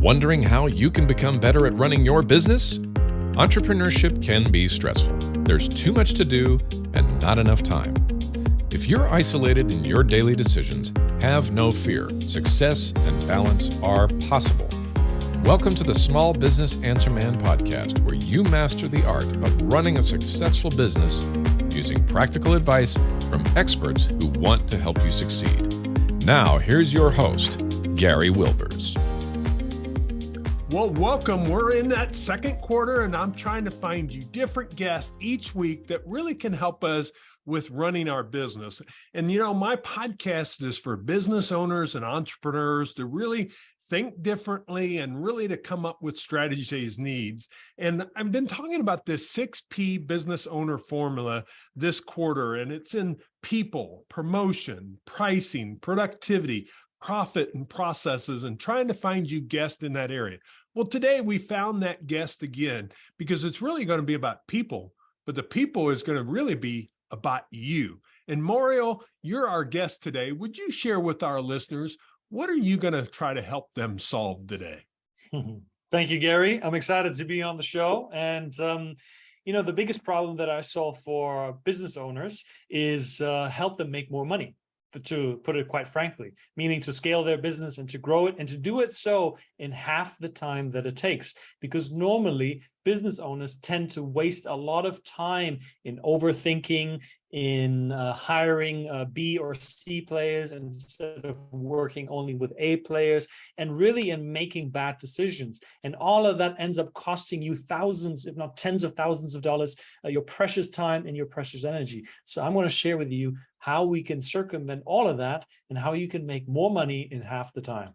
Wondering how you can become better at running your business? Entrepreneurship can be stressful. There's too much to do and not enough time. If you're isolated in your daily decisions, have no fear. Success and balance are possible. Welcome to the Small Business Answer Man podcast, where you master the art of running a successful business using practical advice from experts who want to help you succeed. Now, here's your host, Gary Wilbers. Well, welcome. We're in that second quarter, and I'm trying to find you different guests each week that really can help us with running our business. And, my podcast is for business owners and entrepreneurs to really think differently and really to come up with strategies needs. And I've been talking about this 6P business owner formula this quarter, and it's in people, promotion, pricing, productivity, profit, and processes, and trying to find you guests in that area. Well, today we found that guest again because it's really going to be about people, but the people is going to really be about you. And Mario, you're our guest today. Would you share with our listeners, what are you going to try to help them solve today? Thank you, Gary. I'm excited to be on the show. And, the biggest problem that I solve for business owners is help them make more money. To put it quite frankly, meaning to scale their business and to grow it and to do it so in half the time that it takes. Because normally business owners tend to waste a lot of time in overthinking, in hiring B or C players instead of working only with A players, and really in making bad decisions. And all of that ends up costing you thousands, if not tens of thousands of dollars, your precious time and your precious energy. So I'm going to share with you how we can circumvent all of that and how you can make more money in half the time.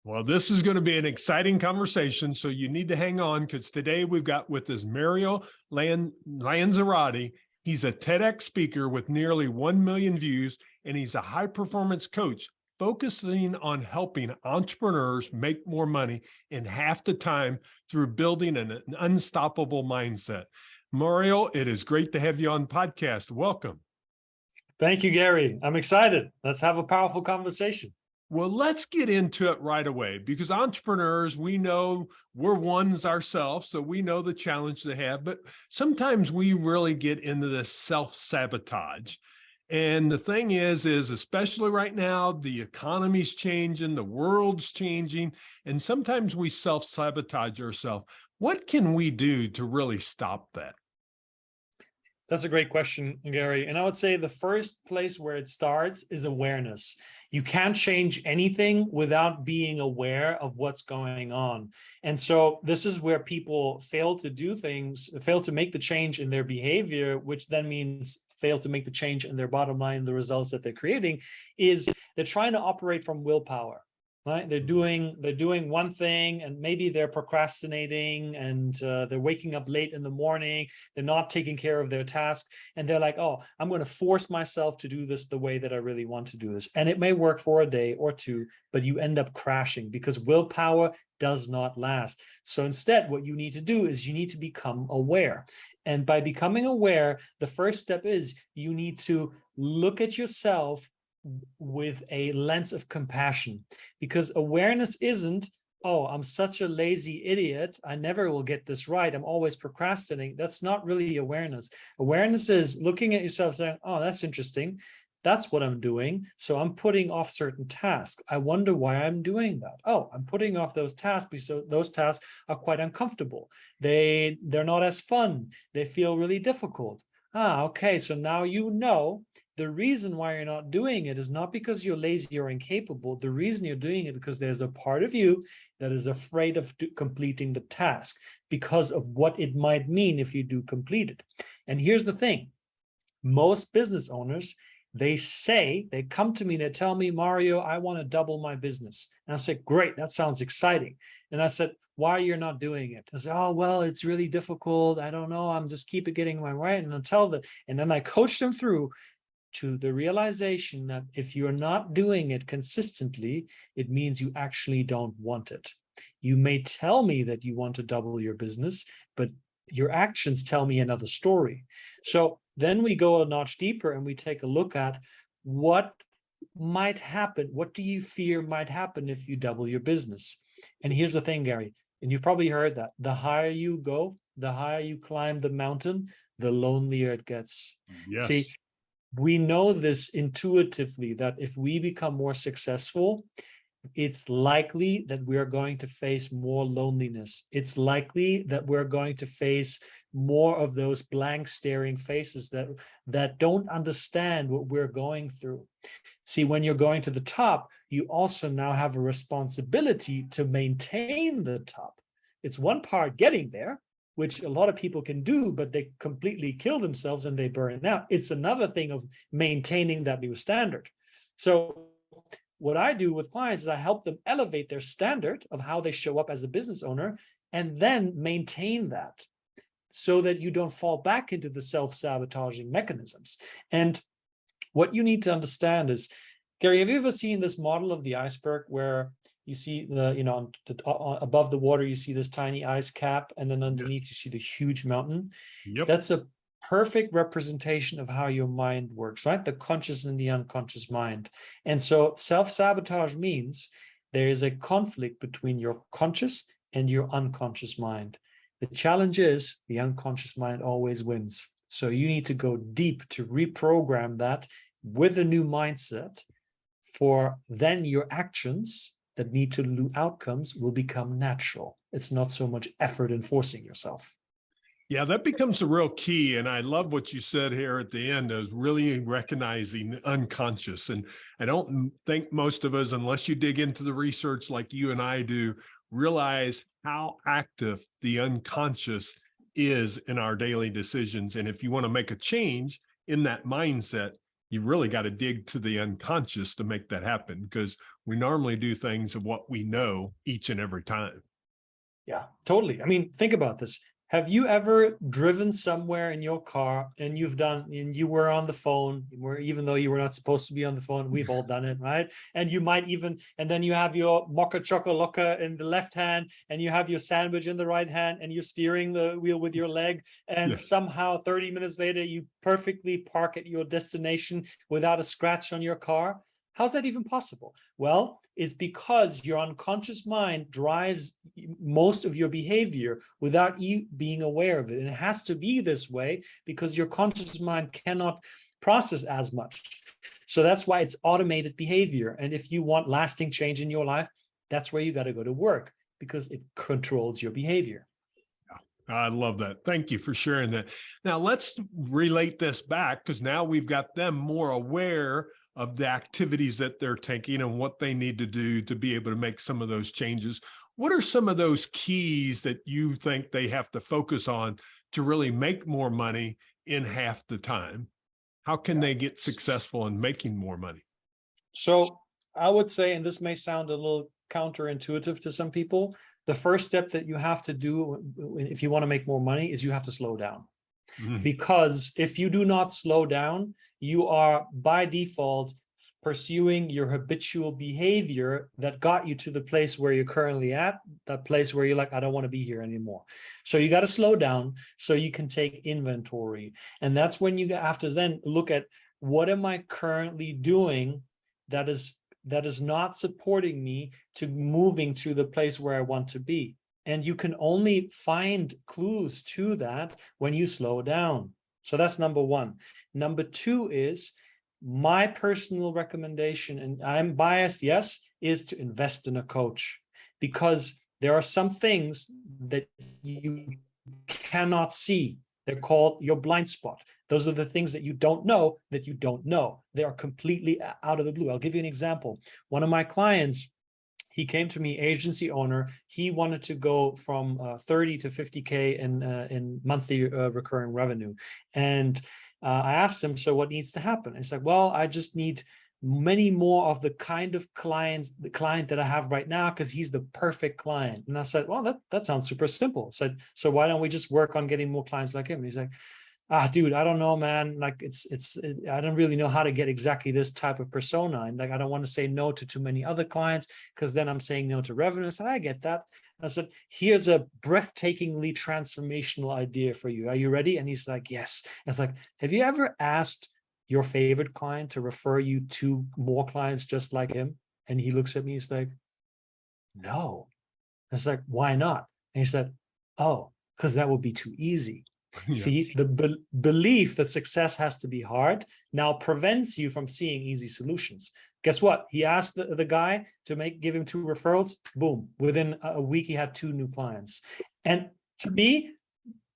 Well, this is going to be an exciting conversation, so you need to hang on, because today we've got with us Mario Lanzarotti. He's a TEDx speaker with nearly 1 million views, and he's a high-performance coach focusing on helping entrepreneurs make more money in half the time through building an unstoppable mindset. Mario, it is great to have you on the podcast. Welcome. Thank you, Gary. I'm excited. Let's have a powerful conversation. Well, let's get into it right away, because entrepreneurs, we know we're ones ourselves, so we know the challenge they have, but sometimes we really get into this self-sabotage. And the thing is especially right now, the economy's changing, the world's changing, and sometimes we self-sabotage ourselves. What can we do to really stop that? That's a great question, Gary. And I would say the first place where it starts is awareness. You can't change anything without being aware of what's going on. And so this is where people fail to do things, fail to make the change in their behavior, which then means fail to make the change in their bottom line, the results that they're creating, is they're trying to operate from willpower. Right? They're doing one thing, and maybe they're procrastinating, and they're waking up late in the morning. They're not taking care of their task, and they're like, "Oh, I'm going to force myself to do this the way that I really want to do this." And it may work for a day or two, but you end up crashing because willpower does not last. So instead, what you need to do is you need to become aware. And by becoming aware, the first step is you need to look at yourself with a lens of compassion, because awareness isn't, "Oh, I'm such a lazy idiot, I never will get this right, I'm always procrastinating." That's not really awareness. Awareness is looking at yourself saying, "Oh, that's interesting. That's what I'm doing. So I'm putting off certain tasks. I wonder why I'm doing that. Oh, I'm putting off those tasks because those tasks are quite uncomfortable. They're not as fun. They feel really difficult. Okay. So now you know the reason why you're not doing it is not because you're lazy or incapable. The reason you're doing it because there's a part of you that is afraid of completing the task because of what it might mean if you do complete it." And here's the thing. Most business owners, they come to me, they tell me, "Mario, I want to double my business." And I said, "Great, that sounds exciting." And I said, "Why are you not doing it?" I said, "Oh, well, it's really difficult. I don't know. I'm just keep getting my right." And and then I coach them through to the realization that if you're not doing it consistently, it means you actually don't want it. You may tell me that you want to double your business, but your actions tell me another story. So then we go a notch deeper and we take a look at what might happen. What do you fear might happen if you double your business? And here's the thing, Gary, and you've probably heard that the higher you go, the higher you climb the mountain, the lonelier it gets. See, Yes. we know this intuitively, that if we become more successful, it's likely that we are going to face more loneliness. It's likely that we're going to face more of those blank staring faces that don't understand what we're going through. See, when you're going to the top, you also now have a responsibility to maintain the top. It's one part getting there, which a lot of people can do, but they completely kill themselves and they burn out. It's another thing of maintaining that new standard. So what I do with clients is I help them elevate their standard of how they show up as a business owner and then maintain that so that you don't fall back into the self-sabotaging mechanisms. And what you need to understand is, Gary, have you ever seen this model of the iceberg where you see above the water, you see this tiny ice cap, and then underneath you see the huge mountain? Yep. That's a perfect representation of how your mind works, right? The conscious and the unconscious mind. And so self-sabotage means there is a conflict between your conscious and your unconscious mind. The challenge is the unconscious mind always wins. So you need to go deep to reprogram that with a new mindset, for then your actions that need to do outcomes will become natural. It's not so much effort in forcing yourself. Yeah, that becomes the real key. And I love what you said here at the end, is really recognizing unconscious. And I don't think most of us, unless you dig into the research like you and I do, realize how active the unconscious is in our daily decisions. And if you want to make a change in that mindset, you really got to dig to the unconscious to make that happen, because we normally do things of what we know each and every time. Yeah, totally. I mean, think about this. Have you ever driven somewhere in your car and you were on the phone, even though you were not supposed to be on the phone? We've all done it, right? And you might even, and then you have your mocha chocolate in the left hand and you have your sandwich in the right hand and you're steering the wheel with your leg. And somehow 30 minutes later, you perfectly park at your destination without a scratch on your car. How's that even possible? Well, it's because your unconscious mind drives most of your behavior without you being aware of it. And it has to be this way because your conscious mind cannot process as much. So that's why it's automated behavior. And if you want lasting change in your life, that's where you got to go to work, because it controls your behavior. I love that. Thank you for sharing that. Now let's relate this back, because now we've got them more aware of the activities that they're taking and what they need to do to be able to make some of those changes. What are some of those keys that you think they have to focus on to really make more money in half the time? How can they get successful in making more money? So I would say, and this may sound a little counterintuitive to some people, the first step that you have to do if you want to make more money is you have to slow down. Because if you do not slow down, you are by default pursuing your habitual behavior that got you to the place where you're currently at, that place where you're like, I don't want to be here anymore. So you got to slow down so you can take inventory. And that's when you have to then look at, what am I currently doing that is not supporting me to moving to the place where I want to be? And you can only find clues to that when you slow down. So that's number one. Number two is, my personal recommendation, and I'm biased, yes, is to invest in a coach, because there are some things that you cannot see. They're called your blind spot. Those are the things that you don't know that you don't know. They are completely out of the blue. I'll give you an example. One of my clients, he came to me, agency owner. He wanted to go from 30 to 50K in monthly recurring revenue. And I asked him, so what needs to happen? He's like, well, I just need many more of the kind of the client that I have right now, because he's the perfect client. And I said, well, that sounds super simple. I said, so why don't we just work on getting more clients like him? And he's like, dude, I don't know, man. Like I don't really know how to get exactly this type of persona. And like, I don't want to say no to too many other clients, because then I'm saying no to revenue. I said, I get that. I said, here's a breathtakingly transformational idea for you. Are you ready? And he's like, yes. I was like, have you ever asked your favorite client to refer you to more clients just like him? And he looks at me, he's like, no. It's like, why not? And he said, oh, because that would be too easy. Yes. See, the belief that success has to be hard now prevents you from seeing easy solutions. Guess what? He asked the guy to give him 2 referrals. Boom. Within a week, he had 2 new clients. And to me,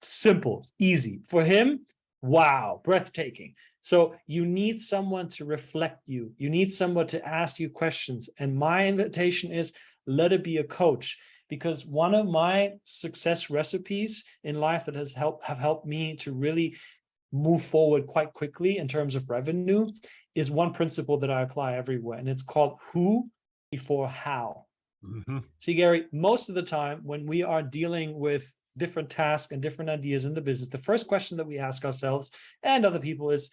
simple, easy. For him, wow, breathtaking. So you need someone to reflect you. You need someone to ask you questions. And my invitation is, let it be a coach. Because one of my success recipes in life that have helped me to really move forward quite quickly in terms of revenue is one principle that I apply everywhere, and it's called who before how. Mm-hmm. See, Gary, most of the time when we are dealing with different tasks and different ideas in the business, the first question that we ask ourselves and other people is,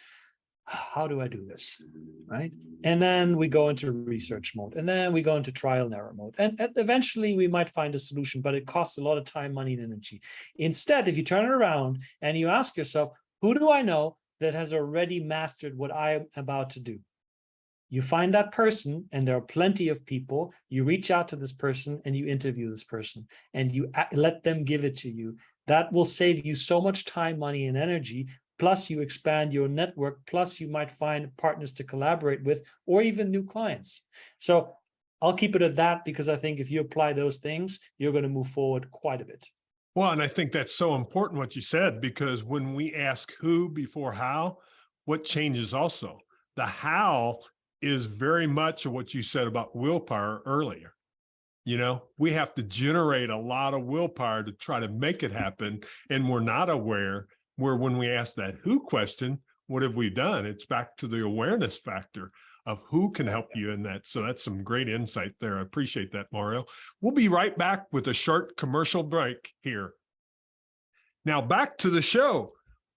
how do I do this, right? And then we go into research mode, and then we go into trial and error mode. And eventually we might find a solution, but it costs a lot of time, money, and energy. Instead, if you turn it around and you ask yourself, who do I know that has already mastered what I'm about to do? You find that person, and there are plenty of people. You reach out to this person and you interview this person, and you let them give it to you. That will save you so much time, money, and energy. Plus, you expand your network. Plus, you might find partners to collaborate with, or even new clients. So I'll keep it at that, because I think if you apply those things, you're going to move forward quite a bit. Well, and I think that's so important what you said, because when we ask who before how, what changes also? The how is very much what you said about willpower earlier. You know, we have to generate a lot of willpower to try to make it happen. And we're not aware, where when we ask that who question, what have we done? It's back to the awareness factor of who can help you in that. So that's some great insight there. I appreciate that, Mario. We'll be right back with a short commercial break here. Now back to the show.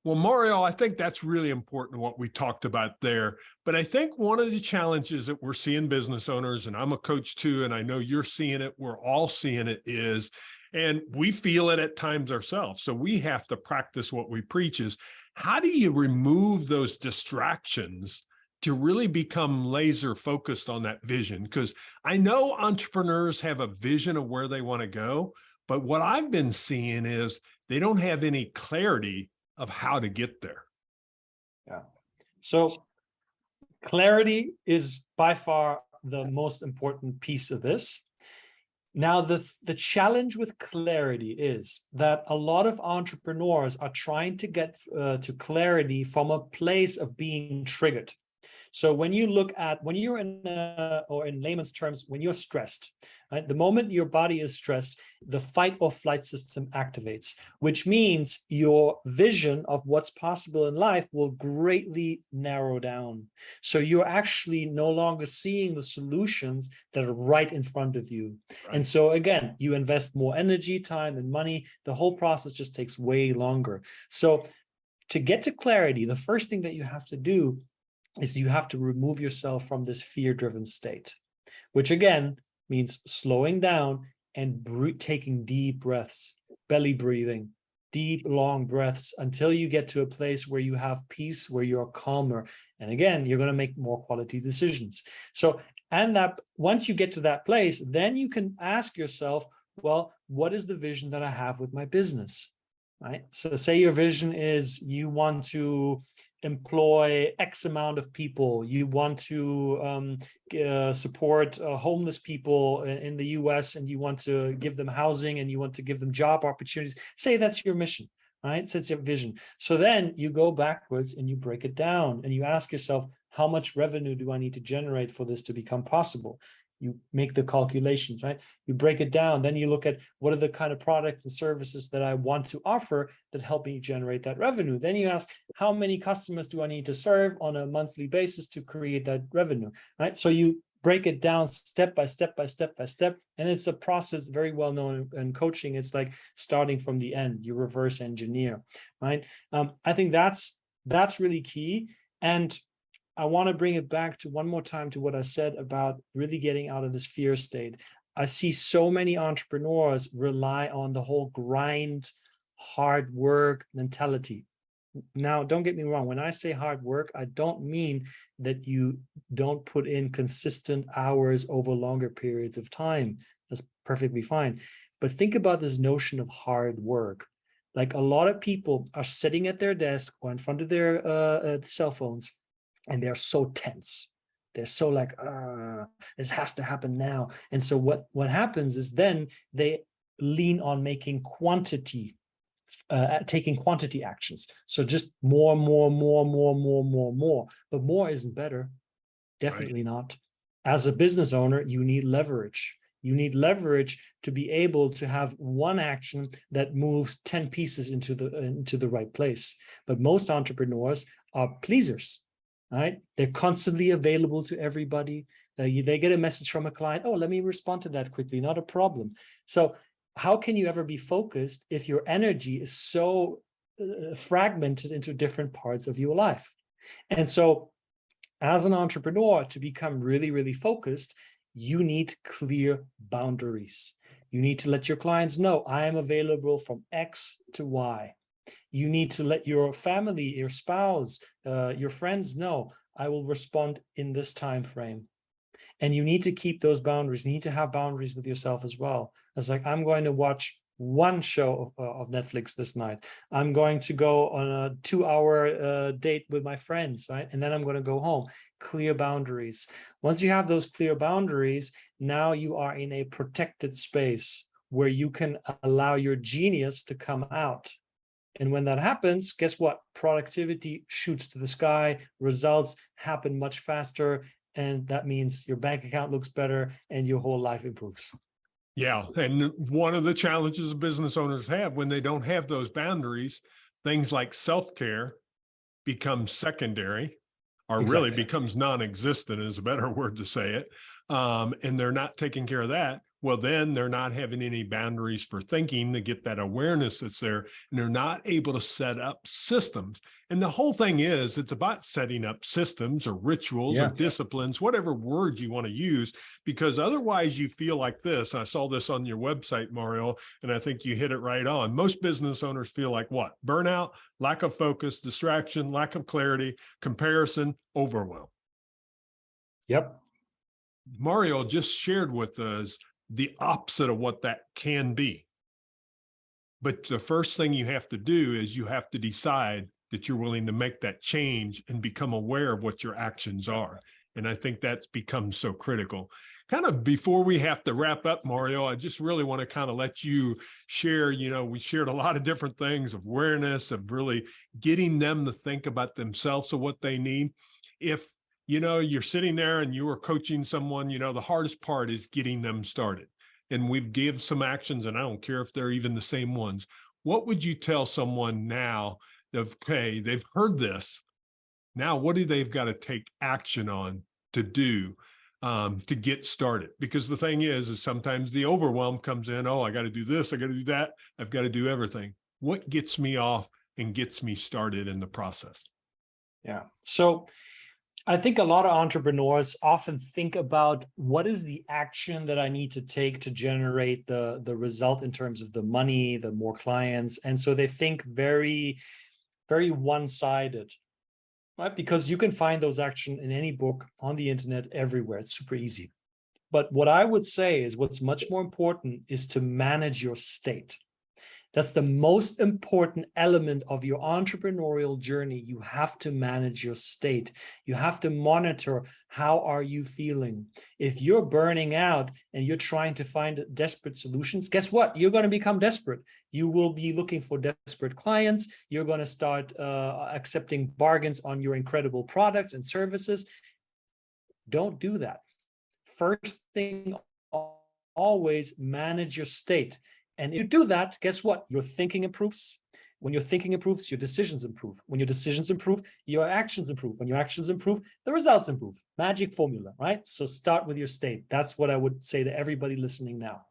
Well, Mario, I think that's really important, what we talked about there. But I think one of the challenges that we're seeing business owners, and I'm a coach too, and I know you're seeing it, we're all seeing it, is, and we feel it at times ourselves. So we have to practice what we preach is, how do you remove those distractions to really become laser focused on that vision? Because I know entrepreneurs have a vision of where they want to go, but what I've been seeing is they don't have any clarity of how to get there. Yeah. So clarity is by far the most important piece of this. Now, the challenge with clarity is that a lot of entrepreneurs are trying to get to clarity from a place of being triggered. So when you look at, when you're or in layman's terms, when you're stressed, right? The moment your body is stressed, the fight or flight system activates, which means your vision of what's possible in life will greatly narrow down. So you're actually no longer seeing the solutions that are right in front of you. Right. And so again, you invest more energy, time, and money. The whole process just takes way longer. So to get to clarity, the first thing that you have to do is you have to remove yourself from this fear-driven state, which again means slowing down and taking deep breaths, belly breathing, deep, long breaths until you get to a place where you have peace, where you're calmer. And again, you're going to make more quality decisions. So, and that once you get to that place, then you can ask yourself, well, what is the vision that I have with my business? Right? So say your vision is you want to employ X amount of people, you want to support homeless people in the US, and you want to give them housing and you want to give them job opportunities. Say that's your mission, right? So it's your vision. So then you go backwards and you break it down and you ask yourself, how much revenue do I need to generate for this to become possible? You make the calculations, right? You break it down. Then you look at what are the kind of products and services that I want to offer that help me generate that revenue. Then you ask, how many customers do I need to serve on a monthly basis to create that revenue, right? So you break it down step by step by step by step. And it's a process very well known in coaching. It's like starting from the end, you reverse engineer, right? I think that's really key. And I want to bring it back to one more time to what I said about really getting out of this fear state. I see so many entrepreneurs rely on the whole grind, hard work mentality. Now, don't get me wrong. When I say hard work, I don't mean that you don't put in consistent hours over longer periods of time. That's perfectly fine. But think about this notion of hard work. Like a lot of people are sitting at their desk or in front of their cell phones, and they're so tense. They're so like, this has to happen now. And so what happens is then they lean on making quantity, taking quantity actions. So just more. But more isn't better. Definitely not. As a business owner, you need leverage. You need leverage to be able to have one action that moves 10 pieces into the right place. But most entrepreneurs are pleasers, right? They're constantly available to everybody. They get a message from a client. Oh, let me respond to that quickly. Not a problem. So how can you ever be focused if your energy is so fragmented into different parts of your life? And so as an entrepreneur, to become really, really focused, you need clear boundaries. You need to let your clients know, I am available from X to Y. You need to let your family, your spouse, your friends know, I will respond in this time frame. And you need to keep those boundaries. You need to have boundaries with yourself as well. It's like, I'm going to watch one show of Netflix this night. I'm going to go on a 2-hour date with my friends, right? And then I'm going to go home. Clear boundaries. Once you have those clear boundaries, now you are in a protected space where you can allow your genius to come out. And when that happens, guess what? Productivity shoots to the sky, results happen much faster, and that means your bank account looks better and your whole life improves. Yeah. And one of the challenges business owners have when they don't have those boundaries, things like self-care become secondary, or really becomes non-existent is a better word to say it. And they're not taking care of that. Well, then they're not having any boundaries for thinking to get that awareness that's there, and they're not able to set up systems. And the whole thing is, it's about setting up systems or rituals or disciplines, whatever word you want to use, because otherwise you feel like this. I saw this on your website, Mario, and I think you hit it right on. Most business owners feel like what? Burnout, lack of focus, distraction, lack of clarity, comparison, overwhelm. Yep. Mario just shared with us the opposite of what that can be. But the first thing you have to do is you have to decide that you're willing to make that change and become aware of what your actions are. And I think that's become so critical. Kind of before we have to wrap up, Mario, I just really want to kind of let you share, we shared a lot of different things of awareness, of really getting them to think about themselves of what they need. If you're sitting there and you are coaching someone, the hardest part is getting them started. And we've give some actions, and I don't care if they're even the same ones. What would you tell someone now of, okay, they've heard this. Now, what do they've got to take action on to do to get started? Because the thing is sometimes the overwhelm comes in. Oh, I got to do this. I got to do that. I've got to do everything. What gets me off and gets me started in the process? Yeah. So I think a lot of entrepreneurs often think about what is the action that I need to take to generate the result in terms of the money, the more clients. And so they think very, very one-sided, right? Because you can find those actions in any book, on the internet, everywhere. It's super easy. But what I would say is what's much more important is to manage your state. That's the most important element of your entrepreneurial journey. You have to manage your state. You have to monitor, how are you feeling? If you're burning out and you're trying to find desperate solutions, guess what? You're going to become desperate. You will be looking for desperate clients. You're going to start accepting bargains on your incredible products and services. Don't do that. First thing, always manage your state. And if you do that, guess what? Your thinking improves. When your thinking improves, your decisions improve. When your decisions improve, your actions improve. When your actions improve, the results improve. Magic formula, right? So start with your state. That's what I would say to everybody listening now.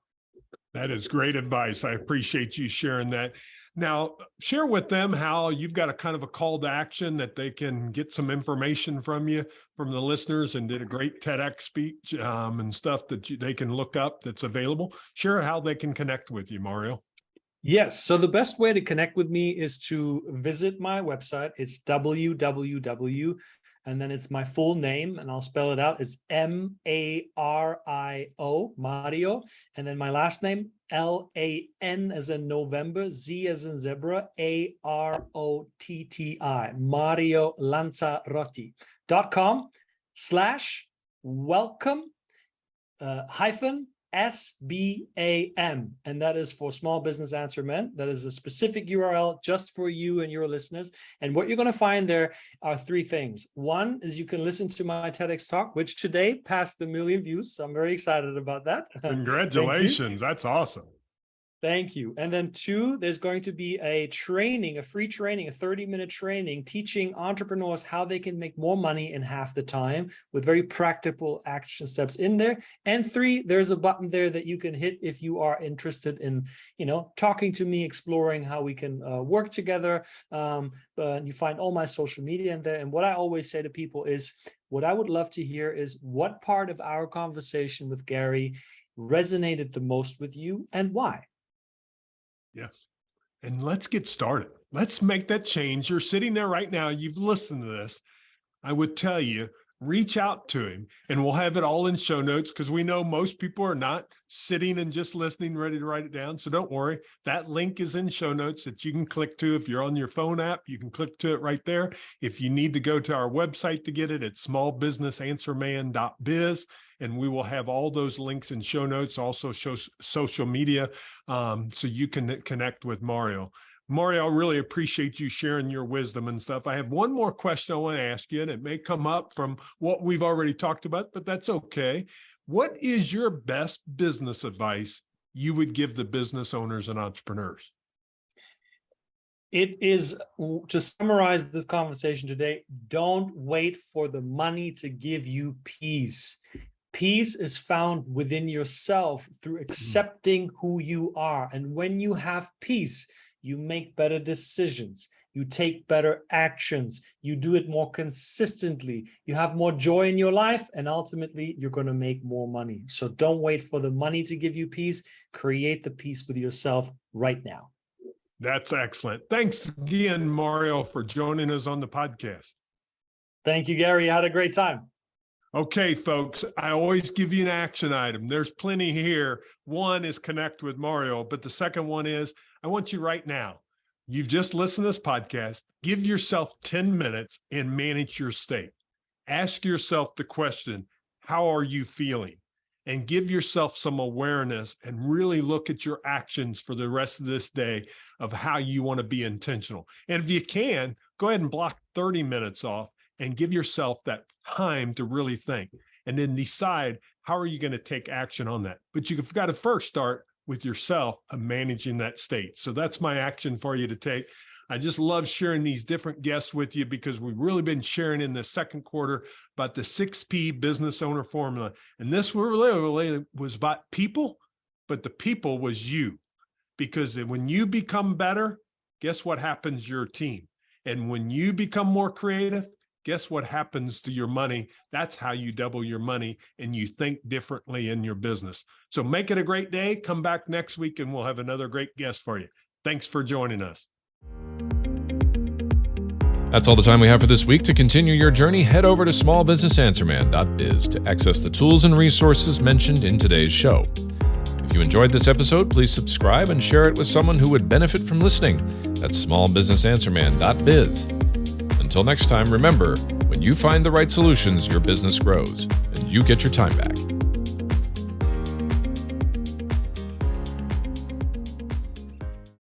That is great advice. I appreciate you sharing that. Now, share with them how you've got a kind of a call to action that they can get some information from you, from the listeners, and did a great TEDx speech and stuff that they can look up that's available. Share how they can connect with you, Mario. Yes. So the best way to connect with me is to visit my website. It's www.self-sabotage, and then it's my full name, and I'll spell it out. It's Mario, Mario, and then my last name, Lan as in November, Z as in zebra, Arotti, Mario Lanzarotti.com/welcome hyphen SBAM, and that is for Small Business Answer Men. That is a specific URL just for you and your listeners. And what you're going to find there are three things. One is you can listen to my TEDx talk, which today passed 1 million views. So I'm very excited about that. Congratulations. That's awesome. Thank you. And then two, there's going to be a training, a free training, a 30-minute training teaching entrepreneurs how they can make more money in half the time with very practical action steps in there. And three, there's a button there that you can hit if you are interested in, talking to me, exploring how we can work together. You find all my social media in there. And what I always say to people is, what I would love to hear is what part of our conversation with Gary resonated the most with you and why? Yes. And let's get started. Let's make that change. You're sitting there right now. You've listened to this. I would tell you, reach out to him, and we'll have it all in show notes because we know most people are not sitting and just listening, ready to write it down. So don't worry. That link is in show notes that you can click to. If you're on your phone app, you can click to it right there. If you need to go to our website to get it, it's smallbusinessanswerman.biz. And we will have all those links in show notes, also show social media, so you can connect with Mario. Mario, I really appreciate you sharing your wisdom and stuff. I have one more question I want to ask you, and it may come up from what we've already talked about, but that's okay. What is your best business advice you would give the business owners and entrepreneurs? It is, to summarize this conversation today, don't wait for the money to give you peace. Peace is found within yourself through accepting who you are. And when you have peace, you make better decisions. You take better actions. You do it more consistently. You have more joy in your life, and ultimately you're going to make more money. So don't wait for the money to give you peace. Create the peace with yourself right now. That's excellent. Thanks again, Mario, for joining us on the podcast. Thank you, Gary. I had a great time. Okay, folks, I always give you an action item. There's plenty here. One is connect with Mario, but the second one is I want you right now. You've just listened to this podcast. Give yourself 10 minutes and manage your state. Ask yourself the question, how are you feeling? And give yourself some awareness and really look at your actions for the rest of this day of how you want to be intentional. And if you can, go ahead and block 30 minutes off and give yourself that time to really think, and then decide how are you going to take action on that. But you've got to first start with yourself and managing that state. So that's my action for you to take. I just love sharing these different guests with you because we've really been sharing in the second quarter about the 6P business owner formula. And this really was about people, but the people was you. Because when you become better, guess what happens to your team? And when you become more creative, guess what happens to your money? That's how you double your money and you think differently in your business. So make it a great day. Come back next week and we'll have another great guest for you. Thanks for joining us. That's all the time we have for this week. To continue your journey, head over to smallbusinessanswerman.biz to access the tools and resources mentioned in today's show. If you enjoyed this episode, please subscribe and share it with someone who would benefit from listening. That's smallbusinessanswerman.biz. Until next time, remember, when you find the right solutions, your business grows and you get your time back.